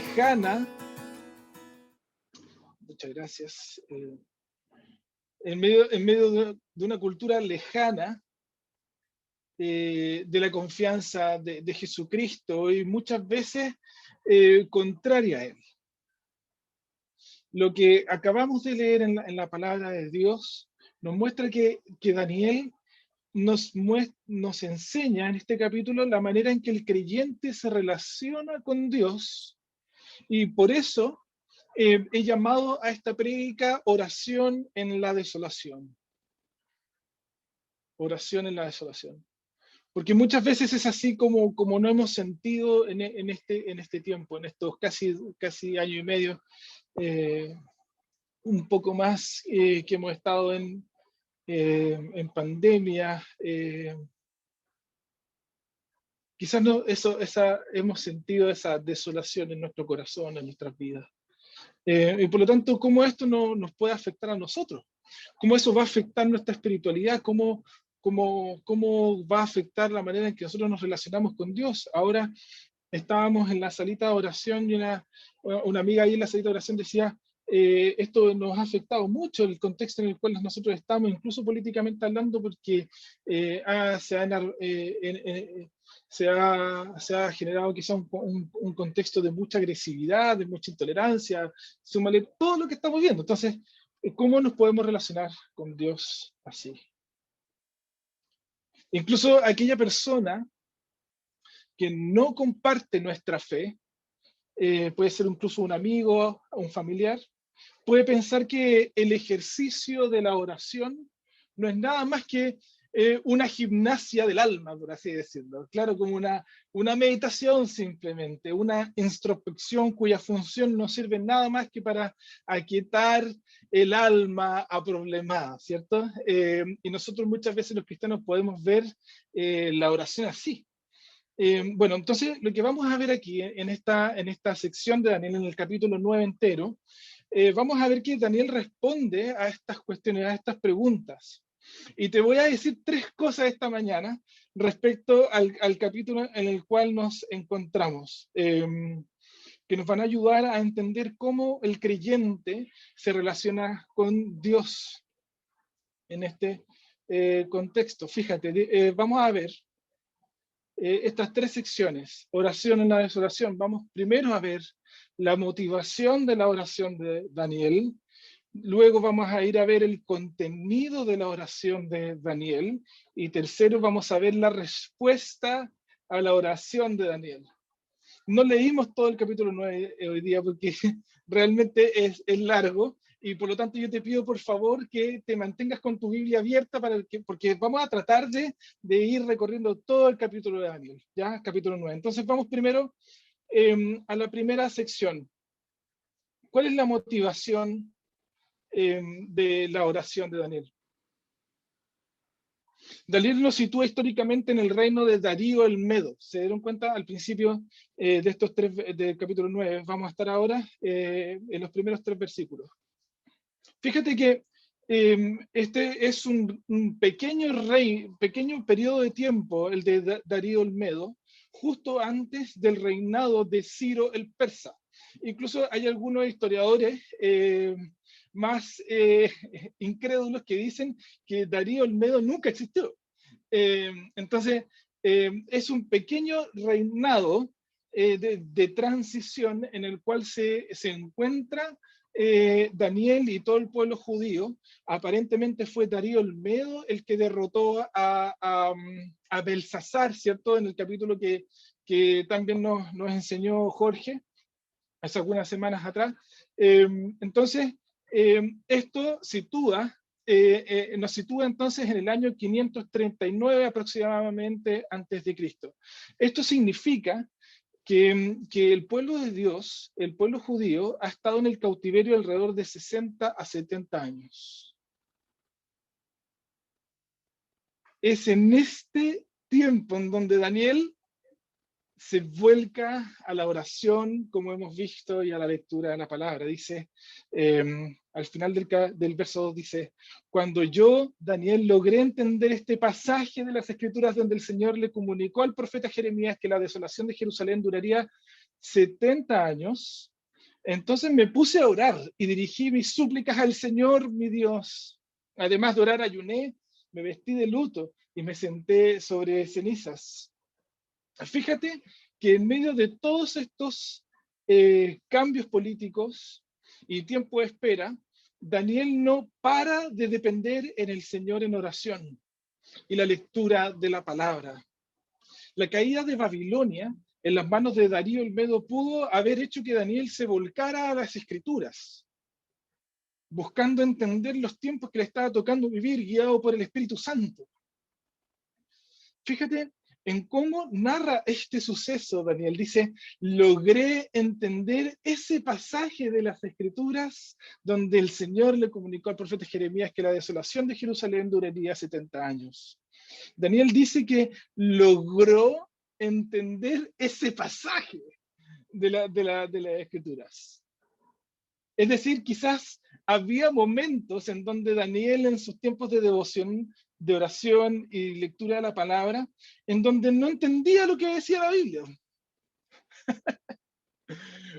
lejana, muchas gracias, en medio de una cultura lejana, de la confianza de Jesucristo y muchas veces contraria a Él. Lo que acabamos de leer en la palabra de Dios nos muestra que Daniel nos enseña en este capítulo la manera en que el creyente se relaciona con Dios, y por eso he llamado a esta prédica oración en la desolación. Oración en la desolación. Porque muchas veces es así como no hemos sentido en este tiempo, en estos casi año y medio, un poco más, que hemos estado en pandemia. Quizás no, hemos sentido esa desolación en nuestro corazón, en nuestras vidas. Y por lo tanto, ¿cómo esto nos puede afectar a nosotros? ¿Cómo eso va a afectar nuestra espiritualidad? ¿Cómo va a afectar la manera en que nosotros nos relacionamos con Dios? Ahora estábamos en la salita de oración y una amiga ahí en la salita de oración decía, esto nos ha afectado mucho el contexto en el cual nosotros estamos, incluso políticamente hablando, porque se ha generado quizá un contexto de mucha agresividad, de mucha intolerancia, súmale todo lo que estamos viendo. Entonces, ¿cómo nos podemos relacionar con Dios así? Incluso aquella persona que no comparte nuestra fe, puede ser incluso un amigo, un familiar, puede pensar que el ejercicio de la oración no es nada más que una gimnasia del alma, por así decirlo. Claro, como una meditación simplemente, una introspección cuya función no sirve nada más que para aquietar el alma aproblemada, ¿cierto? Y nosotros muchas veces los cristianos podemos ver la oración así. Bueno, entonces lo que vamos a ver aquí en esta sección de Daniel, en el capítulo 9 entero, vamos a ver que Daniel responde a estas cuestiones, a estas preguntas. Y te voy a decir tres cosas esta mañana respecto al capítulo en el cual nos encontramos, que nos van a ayudar a entender cómo el creyente se relaciona con Dios en este contexto. Fíjate, vamos a ver estas tres secciones, oración en la desolación. Vamos primero a ver la motivación de la oración de Daniel, luego vamos a ir a ver el contenido de la oración de Daniel, y tercero vamos a ver la respuesta a la oración de Daniel. No leímos todo el capítulo 9 hoy día porque realmente es largo, y por lo tanto yo te pido por favor que te mantengas con tu Biblia abierta porque vamos a tratar de ir recorriendo todo el capítulo de Daniel, ¿ya? Capítulo 9. Entonces vamos primero a la primera sección. ¿Cuál es la motivación de la oración de Daniel? Daniel nos sitúa históricamente en el reino de Darío el Medo. ¿Se dieron cuenta al principio de estos tres, del capítulo 9? Vamos a estar ahora en los primeros tres versículos. Fíjate que este es un pequeño periodo de tiempo, el de Darío el Medo, justo antes del reinado de Ciro el Persa. Incluso hay algunos historiadores más incrédulos que dicen que Darío el Medo nunca existió. Entonces, es un pequeño reinado de transición en el cual se encuentra Daniel y todo el pueblo judío. Aparentemente fue Darío el Medo el que derrotó a Belsasar, ¿cierto? En el capítulo que también nos enseñó Jorge hace algunas semanas atrás. Entonces, esto nos sitúa entonces en el año 539 aproximadamente antes de Cristo. Esto significa que el pueblo de Dios, el pueblo judío, ha estado en el cautiverio alrededor de 60 a 70 años. Es en este tiempo en donde Daniel se vuelca a la oración, como hemos visto, y a la lectura de la palabra. Dice, al final del verso 2 dice, cuando yo, Daniel, logré entender este pasaje de las Escrituras donde el Señor le comunicó al profeta Jeremías que la desolación de Jerusalén duraría 70 años, entonces me puse a orar y dirigí mis súplicas al Señor, mi Dios. Además de orar, ayuné, me vestí de luto y me senté sobre cenizas. Fíjate que en medio de todos estos cambios políticos y tiempo de espera, Daniel no para de depender en el Señor en oración y la lectura de la palabra. La caída de Babilonia en las manos de Darío el Medo pudo haber hecho que Daniel se volcara a las escrituras, buscando entender los tiempos que le estaba tocando vivir, guiado por el Espíritu Santo. Fíjate en cómo narra este suceso, Daniel. Dice, logré entender ese pasaje de las Escrituras donde el Señor le comunicó al profeta Jeremías que la desolación de Jerusalén duraría 70 años. Daniel dice que logró entender ese pasaje de las Escrituras. Es decir, quizás había momentos en donde Daniel, en sus tiempos de devoción, de oración y lectura de la palabra, en donde no entendía lo que decía la Biblia.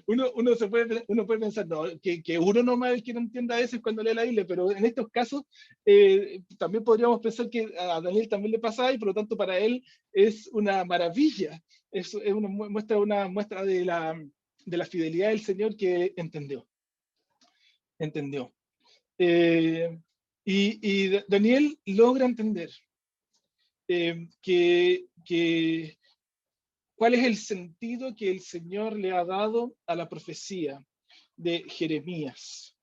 Uno puede pensar, no, que uno nomás es el que no entienda a veces cuando lee la Biblia, pero en estos casos también podríamos pensar que a Daniel también le pasaba y por lo tanto para él es una maravilla, es una muestra de la fidelidad del Señor que entendió. Y Daniel logra entender cuál es el sentido que el Señor le ha dado a la profecía de Jeremías.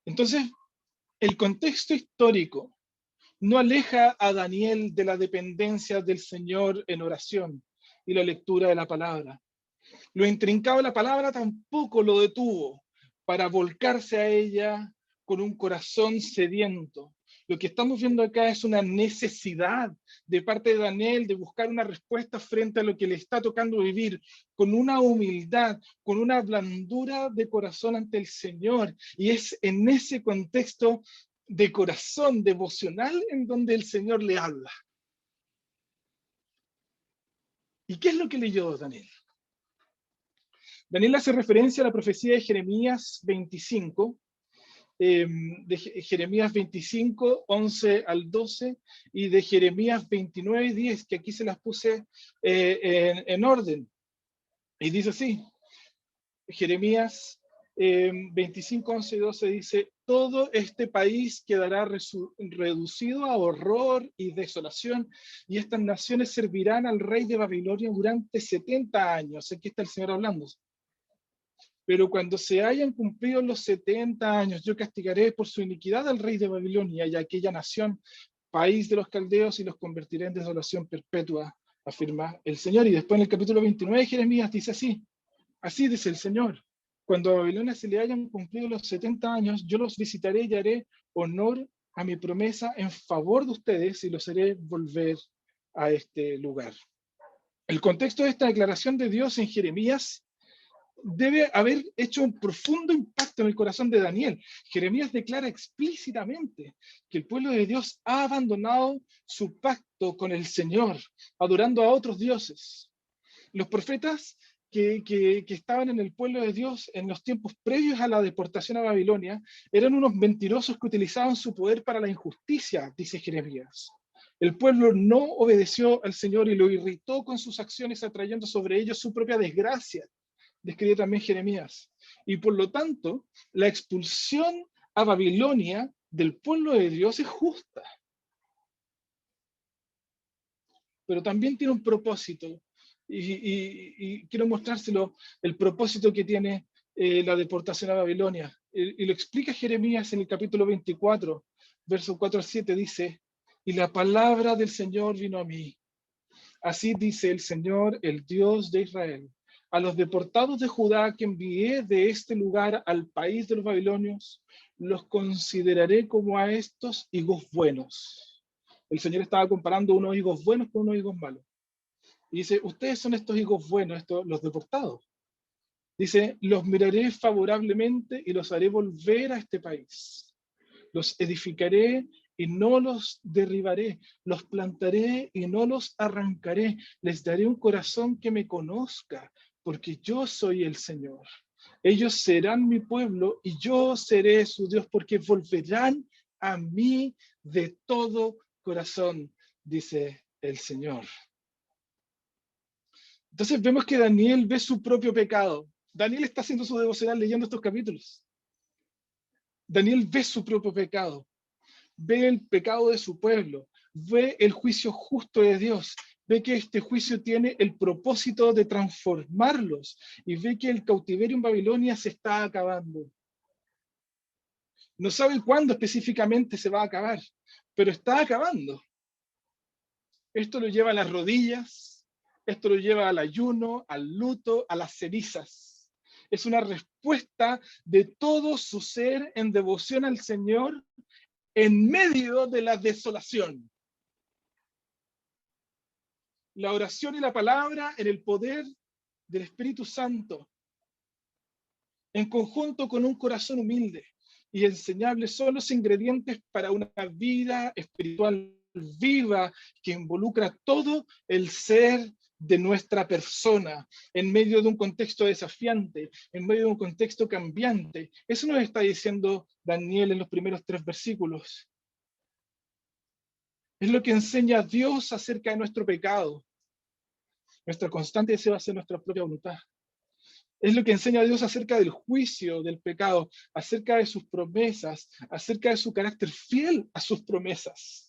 Entonces, el contexto histórico no aleja a Daniel de la dependencia del Señor en oración y la lectura de la palabra. Lo intrincado de la palabra tampoco lo detuvo para volcarse a ella con un corazón sediento. Lo que estamos viendo acá es una necesidad de parte de Daniel de buscar una respuesta frente a lo que le está tocando vivir, con una humildad, con una blandura de corazón ante el Señor. Y es en ese contexto de corazón devocional en donde el Señor le habla. ¿Y qué es lo que leyó Daniel? Daniel hace referencia a la profecía de Jeremías 25, de Jeremías 25, 11 al 12, y de Jeremías 29, 10, que aquí se las puse en orden. Y dice así, Jeremías 25, 11 y 12 dice, todo este país quedará reducido a horror y desolación, y estas naciones servirán al rey de Babilonia durante 70 años. Aquí está el Señor hablando. Pero cuando se hayan cumplido los 70 años, yo castigaré por su iniquidad al rey de Babilonia y a aquella nación, país de los caldeos, y los convertiré en desolación perpetua, afirma el Señor. Y después en el capítulo 29 de Jeremías dice así dice el Señor, cuando a Babilonia se le hayan cumplido los 70 años, yo los visitaré y haré honor a mi promesa en favor de ustedes y los haré volver a este lugar. El contexto de esta declaración de Dios en Jeremías debe haber hecho un profundo impacto en el corazón de Daniel. Jeremías declara explícitamente que el pueblo de Dios ha abandonado su pacto con el Señor, adorando a otros dioses. Los profetas que estaban en el pueblo de Dios en los tiempos previos a la deportación a Babilonia eran unos mentirosos que utilizaban su poder para la injusticia, dice Jeremías. El pueblo no obedeció al Señor y lo irritó con sus acciones, atrayendo sobre ellos su propia desgracia, describe también Jeremías. Y por lo tanto, la expulsión a Babilonia del pueblo de Dios es justa. Pero también tiene un propósito. Y quiero mostrárselo, el propósito que tiene la deportación a Babilonia. Y lo explica Jeremías en el capítulo 24, versos 4 al 7, dice, y la palabra del Señor vino a mí. Así dice el Señor, el Dios de Israel. A los deportados de Judá que envié de este lugar al país de los babilonios, los consideraré como a estos higos buenos. El Señor estaba comparando unos higos buenos con unos higos malos. Y dice, ustedes son estos higos buenos, los deportados. Dice, los miraré favorablemente y los haré volver a este país. Los edificaré y no los derribaré, los plantaré y no los arrancaré, les daré un corazón que me conozca, porque yo soy el Señor. Ellos serán mi pueblo y yo seré su Dios, porque volverán a mí de todo corazón, dice el Señor. Entonces vemos que Daniel ve su propio pecado. Daniel está haciendo su devocional leyendo estos capítulos. Daniel ve su propio pecado, ve el pecado de su pueblo, ve el juicio justo de Dios, ve que este juicio tiene el propósito de transformarlos y ve que el cautiverio en Babilonia se está acabando. No sabe cuándo específicamente se va a acabar, pero está acabando. Esto lo lleva a las rodillas, esto lo lleva al ayuno, al luto, a las cenizas. Es una respuesta de todo su ser en devoción al Señor en medio de la desolación. La oración y la palabra en el poder del Espíritu Santo, en conjunto con un corazón humilde y enseñable, son los ingredientes para una vida espiritual viva que involucra todo el ser de nuestra persona, en medio de un contexto desafiante, en medio de un contexto cambiante. Eso nos está diciendo Daniel en los primeros 3 versículos. Es lo que enseña Dios acerca de nuestro pecado, nuestra constante deseo de hacer nuestra propia voluntad. Es lo que enseña Dios acerca del juicio del pecado, acerca de sus promesas, acerca de su carácter fiel a sus promesas.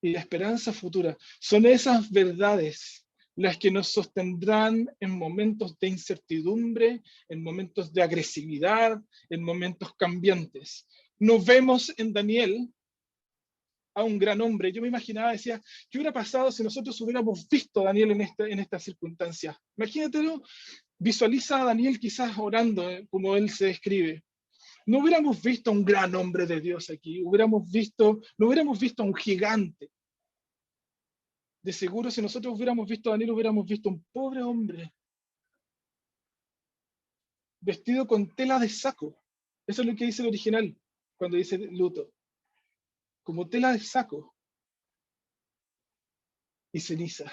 Y la esperanza futura. Son esas verdades las que nos sostendrán en momentos de incertidumbre, en momentos de agresividad, en momentos cambiantes. Nos vemos en Daniel a un gran hombre. Yo me imaginaba, decía, ¿qué hubiera pasado si nosotros hubiéramos visto a Daniel en esta circunstancia? Imagínatelo, visualiza a Daniel quizás orando, como él se describe. No hubiéramos visto a un gran hombre de Dios aquí, no hubiéramos visto a un gigante. De seguro, si nosotros hubiéramos visto a Daniel, hubiéramos visto a un pobre hombre vestido con tela de saco. Eso es lo que dice el original cuando dice luto. Como tela de saco y ceniza.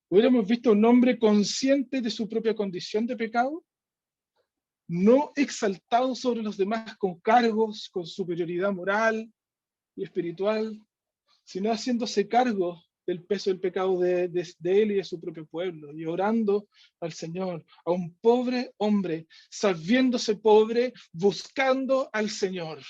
Hubiéramos visto a un hombre consciente de su propia condición de pecado, no exaltado sobre los demás con cargos, con superioridad moral y espiritual, sino haciéndose cargo del peso del pecado de él y de su propio pueblo, y orando al Señor, a un pobre hombre, sabiéndose pobre, buscando al Señor.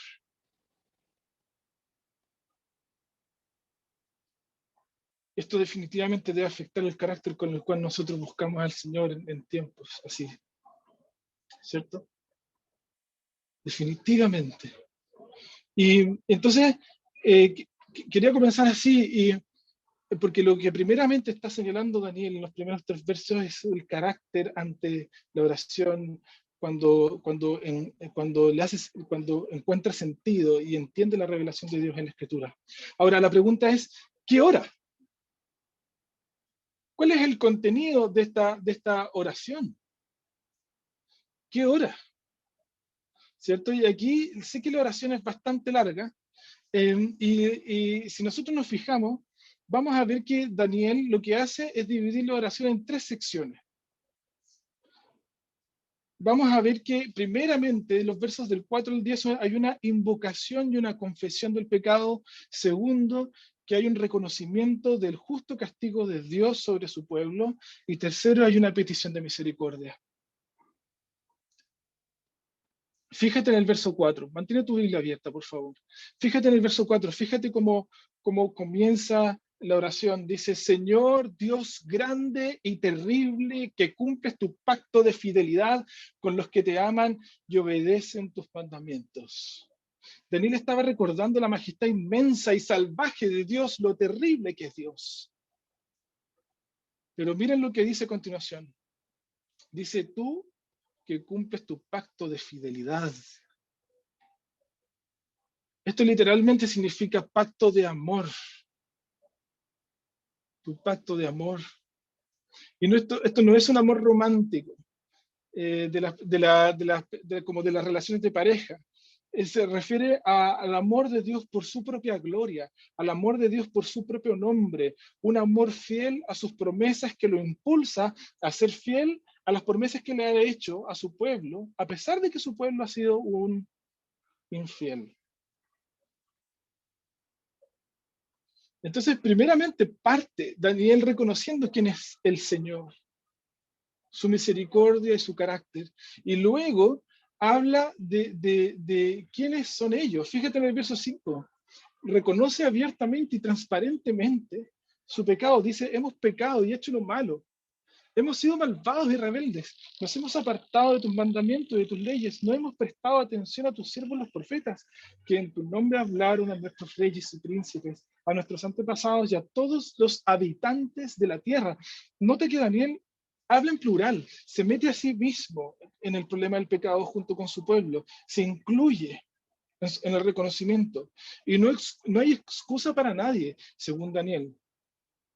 Esto definitivamente debe afectar el carácter con el cual nosotros buscamos al Señor en tiempos así, ¿cierto? Definitivamente. Y entonces, quería comenzar así, porque lo que primeramente está señalando Daniel en los primeros 3 versos es el carácter ante la oración, cuando encuentra sentido y entiende la revelación de Dios en la Escritura. Ahora, la pregunta es, ¿qué ora? ¿Cuál es el contenido de esta oración? ¿Qué ora? ¿Cierto? Y aquí sé que la oración es bastante larga, y si nosotros nos fijamos, vamos a ver que Daniel lo que hace es dividir la oración en 3 secciones. Vamos a ver que primeramente en los versos del 4 al 10 hay una invocación y una confesión del pecado. Segundo, que hay un reconocimiento del justo castigo de Dios sobre su pueblo. Y tercero, hay una petición de misericordia. Fíjate en el verso 4, mantiene tu Biblia abierta, por favor. Fíjate en el verso 4, fíjate cómo comienza la oración. Dice, Señor Dios grande y terrible, que cumples tu pacto de fidelidad con los que te aman y obedecen tus mandamientos. Daniel estaba recordando la majestad inmensa y salvaje de Dios, lo terrible que es Dios. Pero miren lo que dice a continuación. Dice, tú que cumples tu pacto de fidelidad. Esto literalmente significa pacto de amor. Tu pacto de amor. Y no, esto no es un amor romántico, como de las relaciones de pareja. se refiere al amor de Dios por su propia gloria, al amor de Dios por su propio nombre, un amor fiel a sus promesas que lo impulsa a ser fiel a las promesas que le ha hecho a su pueblo, a pesar de que su pueblo ha sido un infiel. Entonces, primeramente parte Daniel reconociendo quién es el Señor, su misericordia y su carácter, y luego habla de quiénes son ellos. Fíjate en el verso 5, reconoce abiertamente y transparentemente su pecado. Dice, hemos pecado y hecho lo malo. Hemos sido malvados y rebeldes. Nos hemos apartado de tus mandamientos y de tus leyes. No hemos prestado atención a tus siervos los profetas, que en tu nombre hablaron a nuestros reyes y príncipes, a nuestros antepasados y a todos los habitantes de la tierra. Note que Daniel habla en plural, se mete a sí mismo en el problema del pecado junto con su pueblo, se incluye en el reconocimiento. Y no hay excusa para nadie, según Daniel.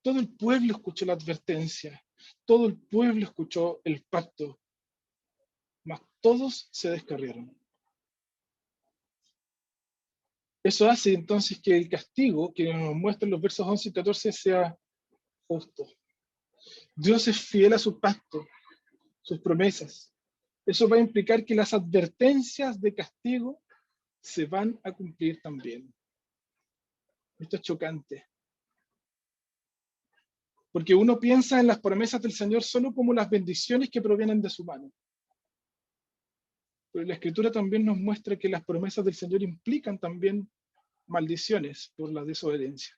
Todo el pueblo escuchó la advertencia, todo el pueblo escuchó el pacto, mas todos se descarriaron. Eso hace entonces que el castigo que nos muestran los versos 11 y 14 sea justo. Dios es fiel a su pacto, sus promesas. Eso va a implicar que las advertencias de castigo se van a cumplir también. Esto es chocante. Porque uno piensa en las promesas del Señor solo como las bendiciones que provienen de su mano. Pero la Escritura también nos muestra que las promesas del Señor implican también maldiciones por la desobediencia.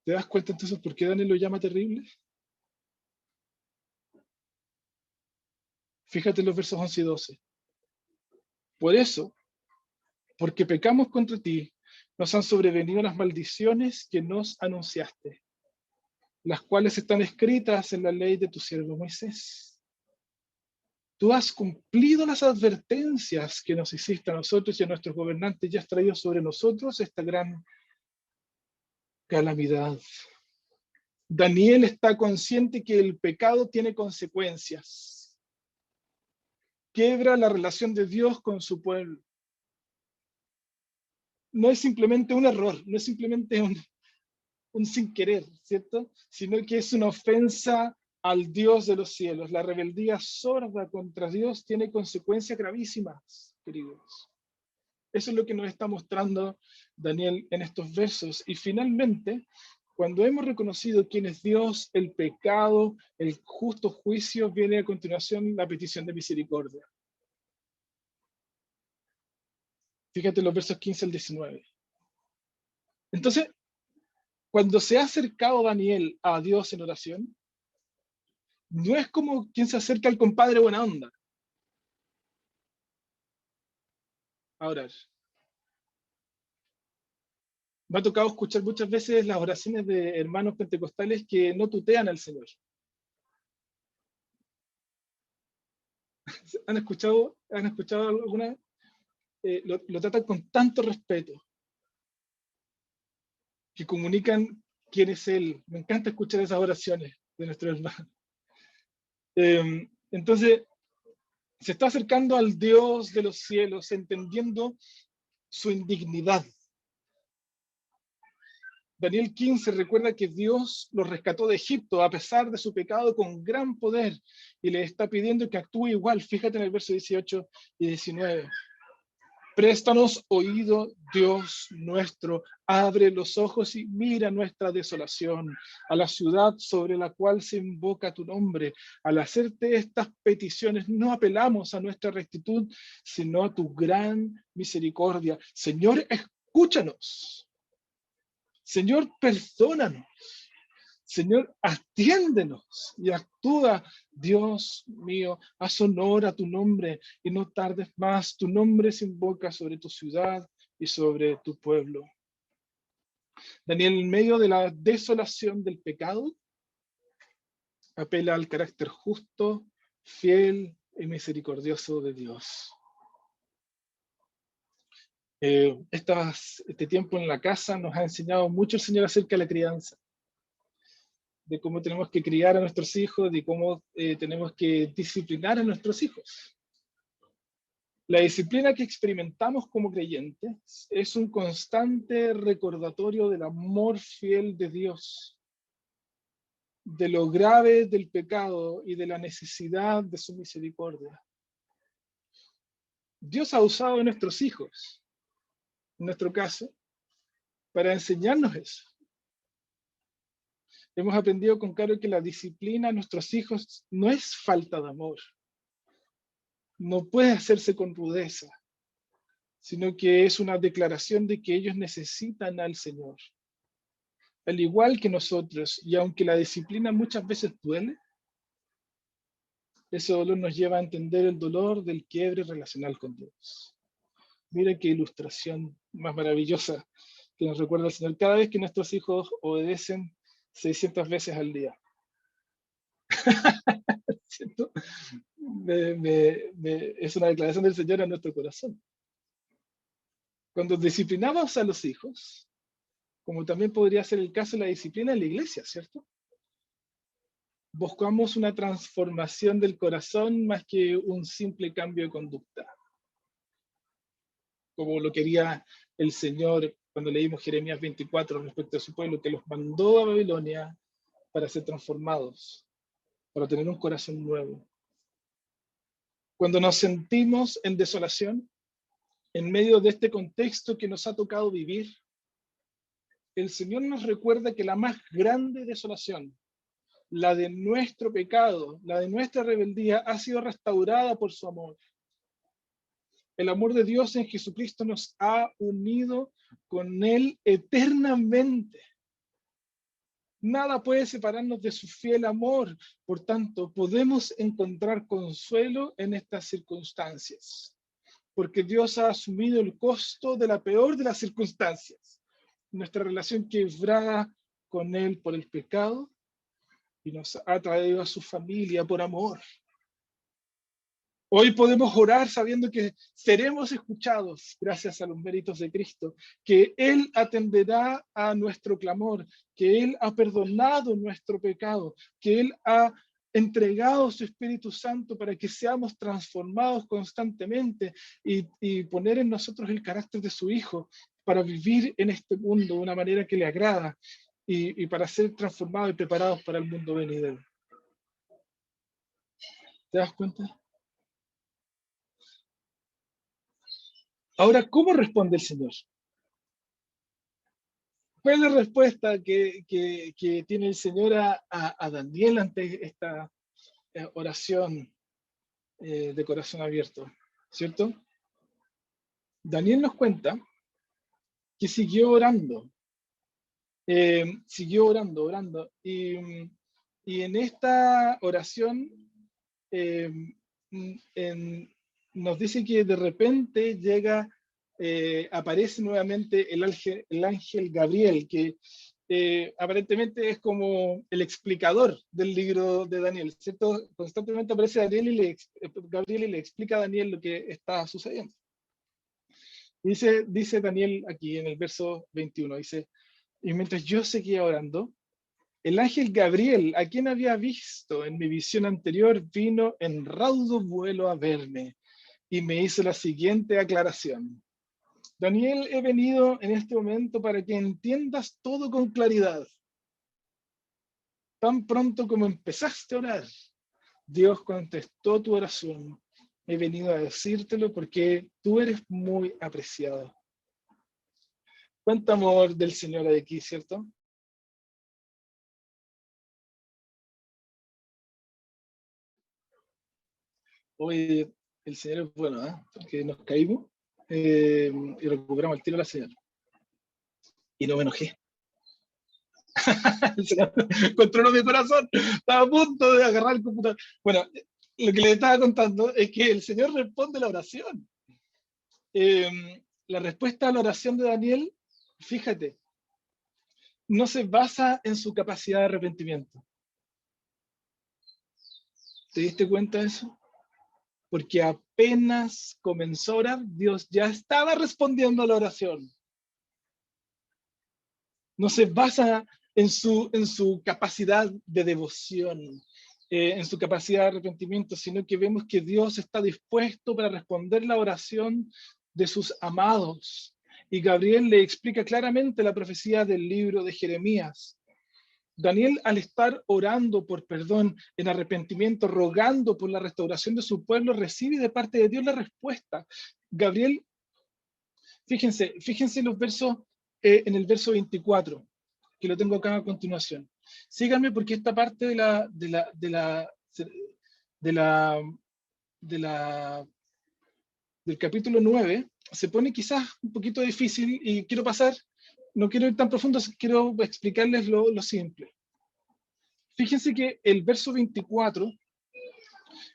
¿Te das cuenta entonces por qué Daniel lo llama terrible? Fíjate en los versos 11 y 12. Por eso, porque pecamos contra ti, nos han sobrevenido las maldiciones que nos anunciaste, las cuales están escritas en la ley de tu siervo Moisés. Tú has cumplido las advertencias que nos hiciste a nosotros y a nuestros gobernantes y has traído sobre nosotros esta gran calamidad. Daniel está consciente que el pecado tiene consecuencias. Quiebra la relación de Dios con su pueblo. No es simplemente un error, no es simplemente un sin querer, ¿cierto? Sino que es una ofensa al Dios de los cielos. La rebeldía sorda contra Dios tiene consecuencias gravísimas, queridos. Eso es lo que nos está mostrando Daniel en estos versos. Y finalmente, cuando hemos reconocido quién es Dios, el pecado, el justo juicio, viene a continuación la petición de misericordia. Fíjate los versos 15 al 19. Entonces, cuando se ha acercado Daniel a Dios en oración, no es como quien se acerca al compadre buena onda a orar. Me ha tocado escuchar muchas veces las oraciones de hermanos pentecostales que no tutean al Señor. ¿Han escuchado alguna? Lo tratan con tanto respeto, que comunican quién es Él. Me encanta escuchar esas oraciones de nuestros hermanos. Entonces, se está acercando al Dios de los cielos, entendiendo su indignidad. Daniel 15 recuerda que Dios los rescató de Egipto a pesar de su pecado con gran poder y le está pidiendo que actúe igual. Fíjate en el verso 18 y 19. Préstanos oído, Dios nuestro, abre los ojos y mira nuestra desolación, a la ciudad sobre la cual se invoca tu nombre. Al hacerte estas peticiones, no apelamos a nuestra rectitud, sino a tu gran misericordia. Señor, escúchanos. Señor, perdónanos. Señor, atiéndenos y actúa, Dios mío, haz honor a tu nombre y no tardes más. Tu nombre se invoca sobre tu ciudad y sobre tu pueblo. Daniel, en medio de la desolación del pecado, apela al carácter justo, fiel y misericordioso de Dios. Este tiempo en la casa nos ha enseñado mucho el Señor acerca de la crianza. de cómo tenemos que criar a nuestros hijos, de cómo tenemos que disciplinar a nuestros hijos. La disciplina que experimentamos como creyentes es un constante recordatorio del amor fiel de Dios, de lo grave del pecado y de la necesidad de su misericordia. Dios ha usado a nuestros hijos, en nuestro caso, para enseñarnos eso. Hemos aprendido con Caro que la disciplina a nuestros hijos no es falta de amor. No puede hacerse con rudeza, sino que es una declaración de que ellos necesitan al Señor. Al igual que nosotros, y aunque la disciplina muchas veces duele, ese dolor nos lleva a entender el dolor del quiebre relacional con Dios. Mira qué ilustración más maravillosa que nos recuerda el Señor. Cada vez que nuestros hijos obedecen 600 veces al día. ¿Cierto? Es una declaración del Señor a nuestro corazón. Cuando disciplinamos a los hijos, como también podría ser el caso de la disciplina en la iglesia, ¿cierto? Buscamos una transformación del corazón más que un simple cambio de conducta. Como lo quería el Señor cuando leímos Jeremías 24 respecto a su pueblo, que los mandó a Babilonia para ser transformados, para tener un corazón nuevo. Cuando nos sentimos en desolación, en medio de este contexto que nos ha tocado vivir, el Señor nos recuerda que la más grande desolación, la de nuestro pecado, la de nuestra rebeldía, ha sido restaurada por su amor. El amor de Dios en Jesucristo nos ha unido con Él eternamente. Nada puede separarnos de su fiel amor. Por tanto, podemos encontrar consuelo en estas circunstancias, porque Dios ha asumido el costo de la peor de las circunstancias, nuestra relación quebrada con Él por el pecado, y nos ha traído a su familia por amor. Hoy podemos orar sabiendo que seremos escuchados gracias a los méritos de Cristo, que Él atenderá a nuestro clamor, que Él ha perdonado nuestro pecado, que Él ha entregado su Espíritu Santo para que seamos transformados constantemente y poner en nosotros el carácter de su Hijo para vivir en este mundo de una manera que le agrada y para ser transformados y preparados para el mundo venidero. ¿Te das cuenta? Ahora, ¿cómo responde el Señor? ¿Cuál es la respuesta que tiene el Señor a Daniel ante esta oración de corazón abierto? ¿Cierto? Daniel nos cuenta que siguió orando, orando, y en esta oración nos dice que de repente llega, aparece nuevamente el ángel Gabriel, que aparentemente es como el explicador del libro de Daniel, ¿cierto? Constantemente aparece Gabriel y le explica a Daniel lo que está sucediendo. Dice Daniel aquí en el verso 21, dice, y mientras yo seguía orando, el ángel Gabriel, a quien había visto en mi visión anterior, vino en raudo vuelo a verme y me hizo la siguiente aclaración. Daniel, he venido en este momento para que entiendas todo con claridad. Tan pronto como empezaste a orar, Dios contestó tu oración. He venido a decírtelo porque tú eres muy apreciado. Cuánto amor del Señor hay aquí, ¿cierto? Hoy el Señor es bueno, ¿eh? Porque nos caímos y recuperamos el tiro a la señal. Y no me enojé. El Señor controló mi corazón. Estaba a punto de agarrar el computador. Bueno, lo que le estaba contando es que el Señor responde la oración. La respuesta a la oración de Daniel, fíjate, no se basa en su capacidad de arrepentimiento. ¿Te diste cuenta de eso? Porque apenas comenzó a orar, Dios ya estaba respondiendo a la oración. No se basa en su capacidad de devoción, en su capacidad de arrepentimiento, sino que vemos que Dios está dispuesto para responder la oración de sus amados. Y Gabriel le explica claramente la profecía del libro de Jeremías. Daniel, al estar orando por perdón, en arrepentimiento, rogando por la restauración de su pueblo, recibe de parte de Dios la respuesta. Gabriel, fíjense los versos, en el verso 24, que lo tengo acá a continuación. Síganme porque esta parte del capítulo 9 se pone quizás un poquito difícil y quiero pasar, no quiero ir tan profundo, quiero explicarles lo simple. Fíjense que el verso 24,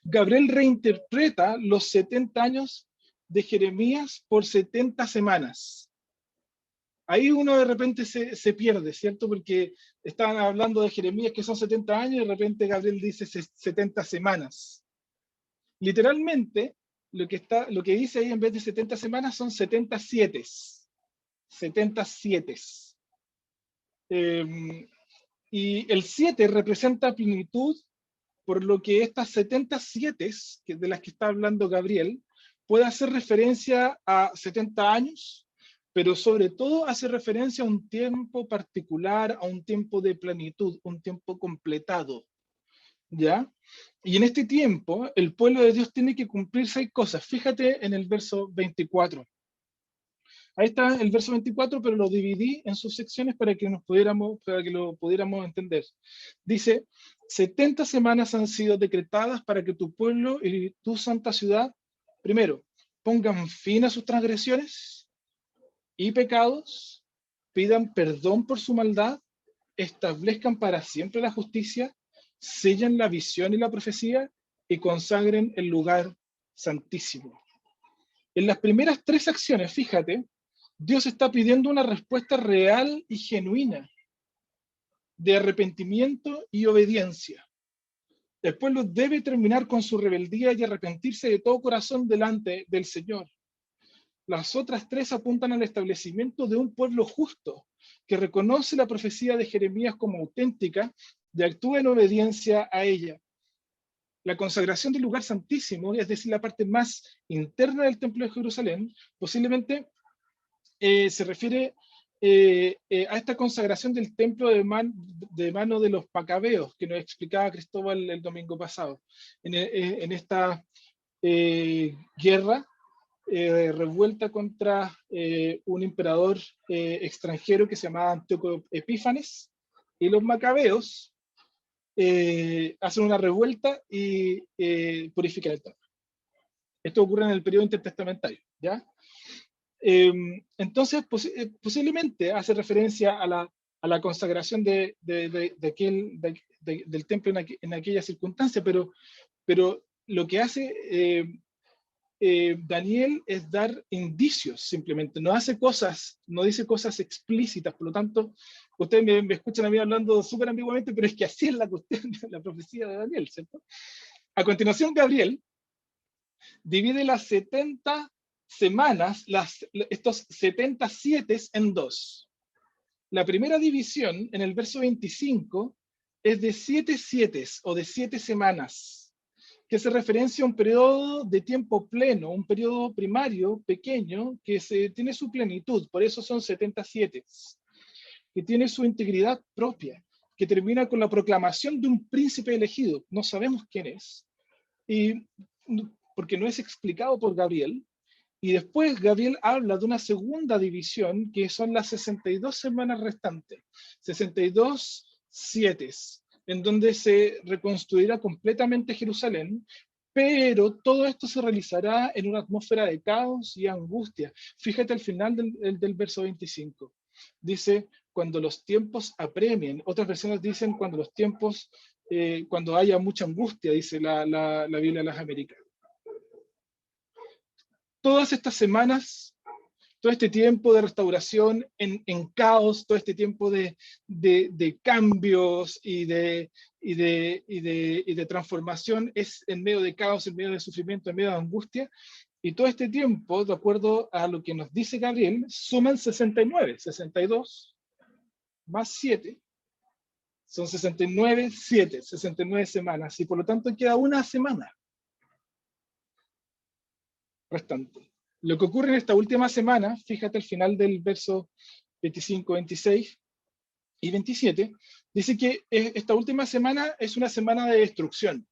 Gabriel reinterpreta los 70 años de Jeremías por 70 semanas. Ahí uno de repente se pierde, ¿cierto? Porque estaban hablando de Jeremías que son 70 años y de repente Gabriel dice 70 semanas. Literalmente, lo que dice ahí en vez de 70 semanas son 77. 77. Y el 7 representa plenitud, por lo que estas 77 de las que está hablando Gabriel puede hacer referencia a 70 años, pero sobre todo hace referencia a un tiempo particular, a un tiempo de plenitud, un tiempo completado, ¿ya? Y en este tiempo, el pueblo de Dios tiene que cumplir 6 cosas. Fíjate en el verso 24. Ahí está el verso 24, pero lo dividí en sus secciones para que lo pudiéramos entender. Dice, 70 semanas han sido decretadas para que tu pueblo y tu santa ciudad, primero, pongan fin a sus transgresiones y pecados, pidan perdón por su maldad, establezcan para siempre la justicia, sellan la visión y la profecía y consagren el lugar santísimo. En las primeras 3 acciones, fíjate, Dios está pidiendo una respuesta real y genuina de arrepentimiento y obediencia. El pueblo debe terminar con su rebeldía y arrepentirse de todo corazón delante del Señor. Las otras 3 apuntan al establecimiento de un pueblo justo, que reconoce la profecía de Jeremías como auténtica y actúa en obediencia a ella. La consagración del lugar santísimo, es decir, la parte más interna del templo de Jerusalén, posiblemente se refiere a esta consagración del templo de mano de los macabeos, que nos explicaba Cristóbal el domingo pasado, en esta guerra revuelta contra un emperador extranjero que se llamaba Antíoco Epífanes, y los macabeos hacen una revuelta y purifican el templo. Esto ocurre en el periodo intertestamentario, ¿ya? Entonces, posiblemente hace referencia a la consagración del templo en aquella circunstancia, pero lo que hace Daniel es dar indicios simplemente, no hace cosas, no dice cosas explícitas, por lo tanto, ustedes me escuchan a mí hablando súper ambiguamente, pero es que así es la cuestión de la profecía de Daniel, ¿cierto? A continuación, Gabriel divide las 70 semanas, estos 77 en 2. La primera división, en el verso 25, es de 7 o de 7 semanas, que hace referencia a un periodo de tiempo pleno, un periodo primario pequeño que tiene su plenitud, por eso son 77, que tiene su integridad propia, que termina con la proclamación de un príncipe elegido. No sabemos quién es, y porque no es explicado por Gabriel. Y después Gabriel habla de una segunda división, que son las 62 semanas restantes, 62 7, en donde se reconstruirá completamente Jerusalén, pero todo esto se realizará en una atmósfera de caos y angustia. Fíjate al final del verso 25. Dice, cuando los tiempos apremien. Otras versiones dicen cuando los tiempos, cuando haya mucha angustia, dice la Biblia de las Américas. Todas estas semanas, todo este tiempo de restauración en caos, todo este tiempo de cambios y de transformación es en medio de caos, en medio de sufrimiento, en medio de angustia. Y todo este tiempo, de acuerdo a lo que nos dice Gabriel, suman 69, 62 más 7, Son 69, 69 semanas, y por lo tanto queda una semana restante. Lo que ocurre en esta última semana, fíjate al final del verso 25, 26 y 27, dice que esta última semana es una semana de destrucción.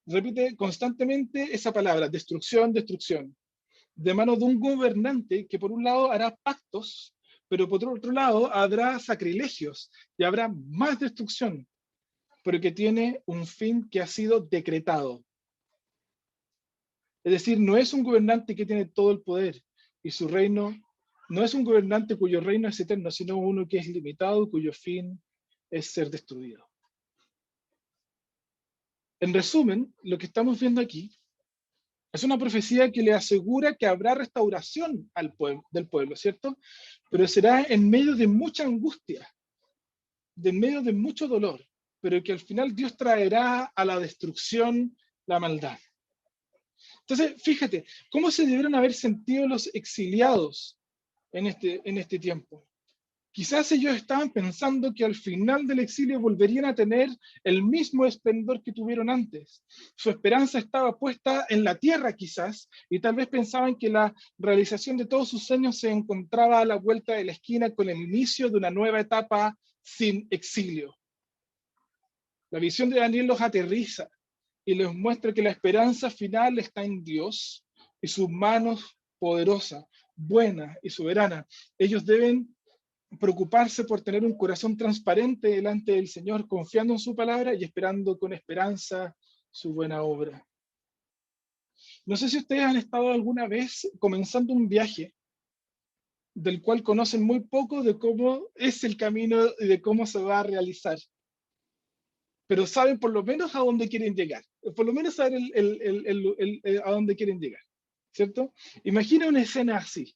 Repite constantemente esa palabra, destrucción, destrucción, de manos de un gobernante que por un lado hará pactos, pero por otro lado habrá sacrilegios y habrá más destrucción, pero que tiene un fin que ha sido decretado. Es decir, no es un gobernante que tiene todo el poder y su reino no es un gobernante cuyo reino es eterno, sino uno que es limitado, cuyo fin es ser destruido. En resumen, lo que estamos viendo aquí es una profecía que le asegura que habrá restauración del pueblo, ¿cierto? Pero será en medio de mucha angustia, en medio de mucho dolor, pero que al final Dios traerá a la destrucción la maldad. Entonces, fíjate, ¿cómo se debieron haber sentido los exiliados en este tiempo? Quizás ellos estaban pensando que al final del exilio volverían a tener el mismo esplendor que tuvieron antes. Su esperanza estaba puesta en la tierra quizás, y tal vez pensaban que la realización de todos sus sueños se encontraba a la vuelta de la esquina con el inicio de una nueva etapa sin exilio. La visión de Daniel los aterriza y les muestra que la esperanza final está en Dios y sus manos poderosas, buenas y soberanas. Ellos deben preocuparse por tener un corazón transparente delante del Señor, confiando en su palabra y esperando con esperanza su buena obra. No sé si ustedes han estado alguna vez comenzando un viaje del cual conocen muy poco de cómo es el camino y de cómo se va a realizar, pero saben por lo menos a dónde quieren llegar, por lo menos saben a dónde quieren llegar, ¿cierto? Imagina una escena así.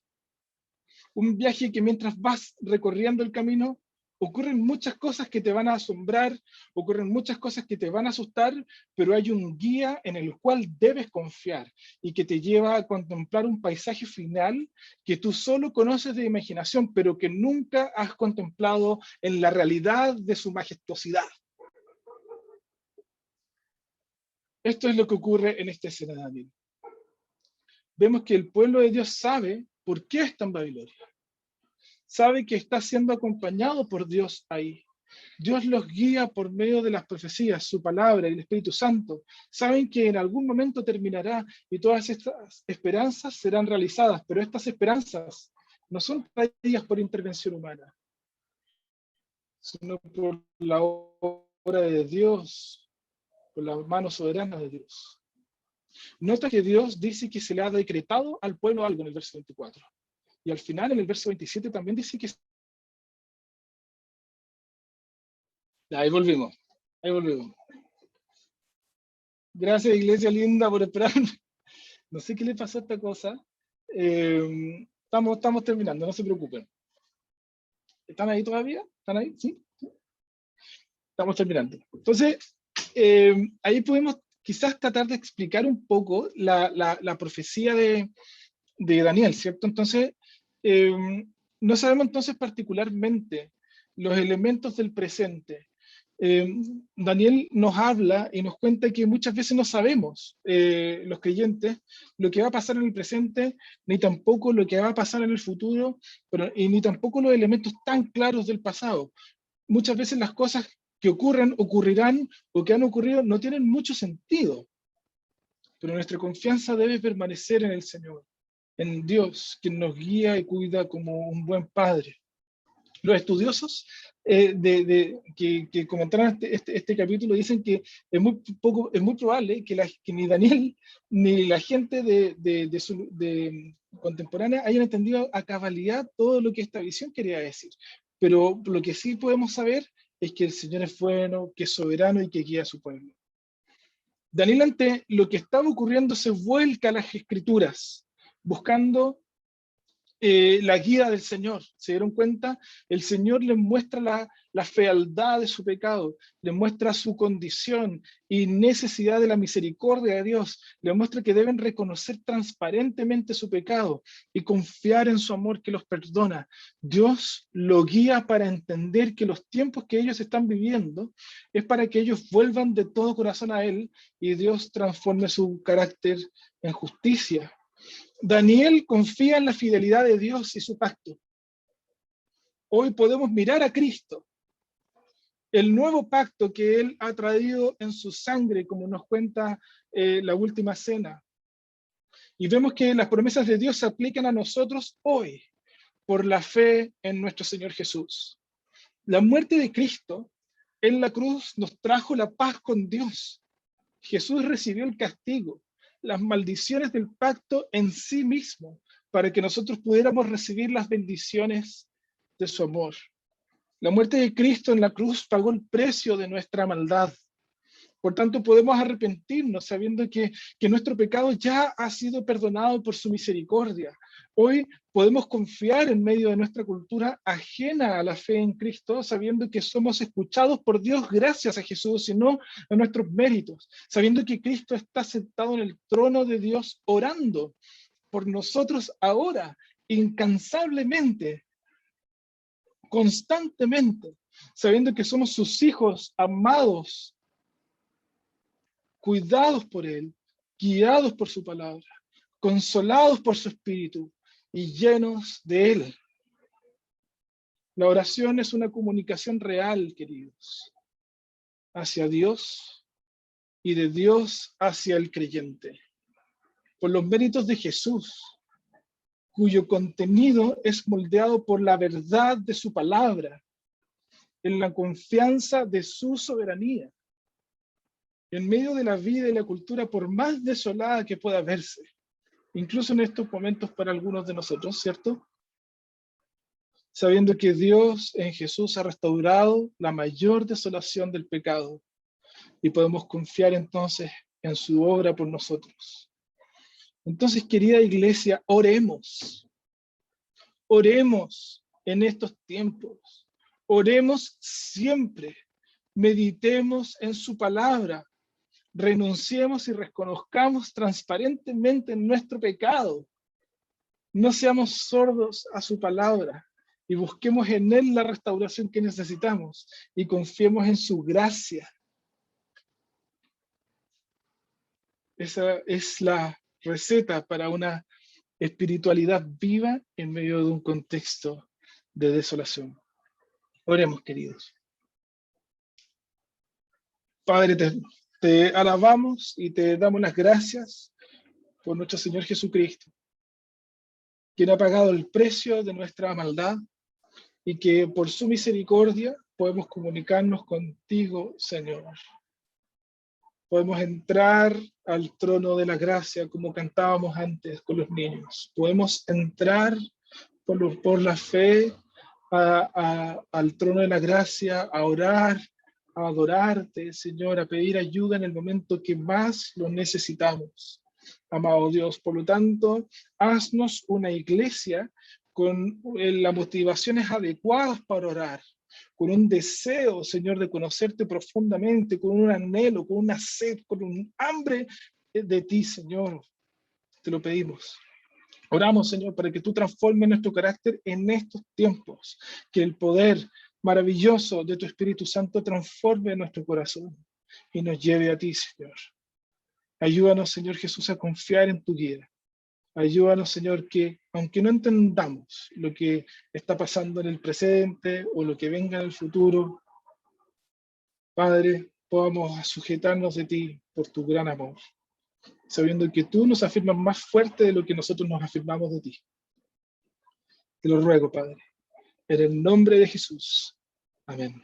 Un viaje que mientras vas recorriendo el camino, ocurren muchas cosas que te van a asombrar, ocurren muchas cosas que te van a asustar, pero hay un guía en el cual debes confiar y que te lleva a contemplar un paisaje final que tú solo conoces de imaginación, pero que nunca has contemplado en la realidad de su majestuosidad. Esto es lo que ocurre en esta escena de Daniel. Vemos que el pueblo de Dios sabe por qué está en Babilonia. Sabe que está siendo acompañado por Dios ahí. Dios los guía por medio de las profecías, su palabra y el Espíritu Santo. Saben que en algún momento terminará y todas estas esperanzas serán realizadas, pero estas esperanzas no son traídas por intervención humana, sino por la obra de Dios, por la mano soberana de Dios. Nota que Dios dice que se le ha decretado al pueblo algo en el verso 24. Y al final, en el verso 27, también dice que... Ahí volvimos, ahí volvimos. Gracias, iglesia linda, por esperar. No sé qué le pasó a esta cosa. Estamos terminando, no se preocupen. ¿Están ahí todavía? ¿Están ahí? ¿Sí? Estamos terminando. Entonces, ahí podemos quizás tratar de explicar un poco la profecía de Daniel, ¿cierto? Entonces, no sabemos entonces particularmente los elementos del presente. Daniel nos habla y nos cuenta que muchas veces no sabemos, los creyentes, lo que va a pasar en el presente, ni tampoco lo que va a pasar en el futuro, y ni tampoco los elementos tan claros del pasado. Muchas veces las cosas que ocurren, ocurrirán, o que han ocurrido, no tienen mucho sentido. Pero nuestra confianza debe permanecer en el Señor, en Dios, quien nos guía y cuida como un buen padre. Los estudiosos que comentaron este capítulo dicen que es muy probable que ni Daniel ni la gente contemporánea hayan entendido a cabalidad todo lo que esta visión quería decir. Pero lo que sí podemos saber es que el Señor es bueno, que es soberano y que guía a su pueblo. Daniel, ante lo que estaba ocurriendo, se vuelca a las Escrituras, buscando la guía del Señor. ¿Se dieron cuenta? El Señor les muestra la fealdad de su pecado, les muestra su condición y necesidad de la misericordia de Dios, les muestra que deben reconocer transparentemente su pecado y confiar en su amor que los perdona. Dios lo guía para entender que los tiempos que ellos están viviendo es para que ellos vuelvan de todo corazón a Él y Dios transforme su carácter en justicia. Daniel confía en la fidelidad de Dios y su pacto. Hoy podemos mirar a Cristo, el nuevo pacto que Él ha traído en su sangre, como nos cuenta la última cena. Y vemos que las promesas de Dios se aplican a nosotros hoy por la fe en nuestro Señor Jesús. La muerte de Cristo en la cruz nos trajo la paz con Dios. Jesús recibió el castigo, las maldiciones del pacto en sí mismo, para que nosotros pudiéramos recibir las bendiciones de su amor. La muerte de Cristo en la cruz pagó el precio de nuestra maldad. Por tanto, podemos arrepentirnos sabiendo que nuestro pecado ya ha sido perdonado por su misericordia. Hoy podemos confiar en medio de nuestra cultura ajena a la fe en Cristo, sabiendo que somos escuchados por Dios gracias a Jesús y no a nuestros méritos, sabiendo que Cristo está sentado en el trono de Dios orando por nosotros ahora, incansablemente, constantemente, sabiendo que somos sus hijos amados, cuidados por Él, guiados por su palabra, consolados por su espíritu y llenos de Él. La oración es una comunicación real, queridos, hacia Dios y de Dios hacia el creyente. Por los méritos de Jesús, cuyo contenido es moldeado por la verdad de su palabra, en la confianza de su soberanía. En medio de la vida y la cultura, por más desolada que pueda verse, incluso en estos momentos para algunos de nosotros, ¿cierto? Sabiendo que Dios en Jesús ha restaurado la mayor desolación del pecado y podemos confiar entonces en su obra por nosotros. Entonces, querida iglesia, oremos. Oremos en estos tiempos. Oremos siempre. Meditemos en su palabra. Renunciemos y reconozcamos transparentemente nuestro pecado. No seamos sordos a su palabra y busquemos en Él la restauración que necesitamos y confiemos en su gracia. Esa es la receta para una espiritualidad viva en medio de un contexto de desolación. Oremos, queridos. Padre eterno, te alabamos y te damos las gracias por nuestro Señor Jesucristo, quien ha pagado el precio de nuestra maldad y que por su misericordia podemos comunicarnos contigo, Señor. Podemos entrar al trono de la gracia como cantábamos antes con los niños. Podemos entrar por la fe al trono de la gracia, a orar, a adorarte, Señor, a pedir ayuda en el momento que más lo necesitamos. Amado Dios, por lo tanto, haznos una iglesia con las motivaciones adecuadas para orar, con un deseo, Señor, de conocerte profundamente, con un anhelo, con una sed, con un hambre de ti, Señor. Te lo pedimos. Oramos, Señor, para que tú transformes nuestro carácter en estos tiempos, que el poder maravilloso de tu Espíritu Santo transforme nuestro corazón y nos lleve a ti, Señor. Ayúdanos, Señor Jesús, a confiar en tu guía. Ayúdanos, Señor, que aunque no entendamos lo que está pasando en el presente o lo que venga en el futuro, Padre, podamos sujetarnos de ti por tu gran amor, sabiendo que tú nos afirmas más fuerte de lo que nosotros nos afirmamos de ti. Te lo ruego, Padre, en el nombre de Jesús. Amén.